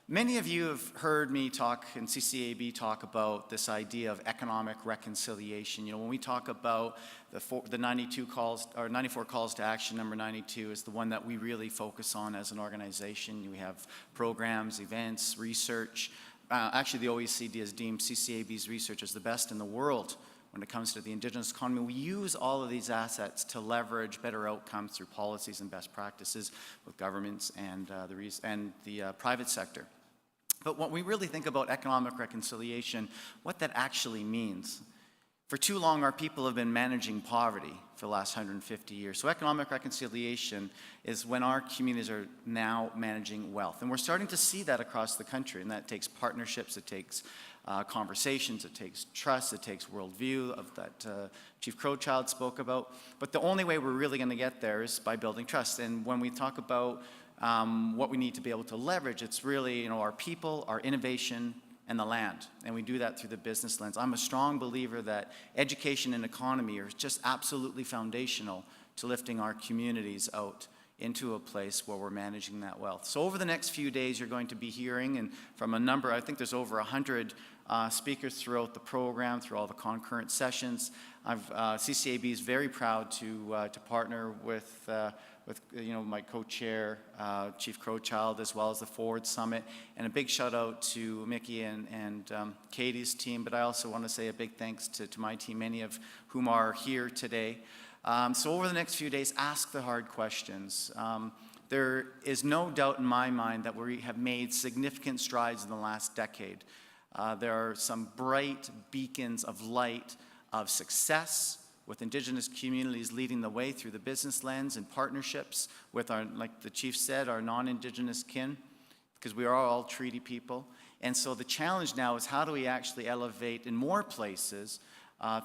Many of you have heard me talk and CCAB talk about this idea of economic reconciliation. When we talk about the 92 calls, or 94 calls to action, number 92 is the one that we really focus on as an organization. We have programs, events, research. Actually, the OECD has deemed CCAB's research as the best in the world when it comes to the Indigenous economy. We use all of these assets to leverage better outcomes through policies and best practices with governments and the private sector. But when we really think about economic reconciliation, what that actually means. For too long, our people have been managing poverty for the last 150 years. So economic reconciliation is when our communities are now managing wealth. And we're starting to see that across the country, and that takes partnerships, it takes conversations, it takes trust, it takes worldview of that Chief Crowchild spoke about. But the only way we're really going to get there is by building trust. And when we talk about what we need to be able to leverage, it's really our people, our innovation, and the land. And we do that through the business lens. I'm a strong believer that education and economy are just absolutely foundational to lifting our communities out into a place where we're managing that wealth. So over the next few days, you're going to be hearing from a number, I think there's over 100 speakers throughout the program, through all the concurrent sessions. CCAB is very proud to partner with my co-chair, Chief Crowchild, as well as the Forward Summit. And a big shout out to Mickey and Katie's team, but I also want to say a big thanks to my team, many of whom are here today. So over the next few days, ask the hard questions. There is no doubt in my mind that we have made significant strides in the last decade. There are some bright beacons of light of success, with Indigenous communities leading the way through the business lens and partnerships with our, like the Chief said, our non-Indigenous kin, because we are all treaty people. And so the challenge now is how do we actually elevate in more places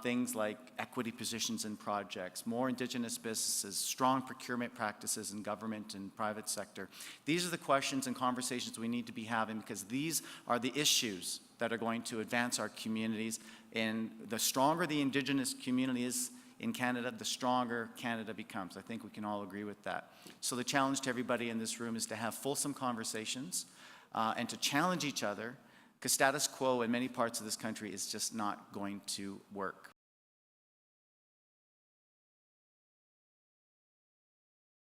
things like equity positions in projects, more Indigenous businesses, strong procurement practices in government and private sector. These are the questions and conversations we need to be having, because these are the issues that are going to advance our communities. And the stronger the Indigenous community is in Canada, the stronger Canada becomes. I think we can all agree with that. So the challenge to everybody in this room is to have fulsome conversations and to challenge each other, because status quo in many parts of this country is just not going to work.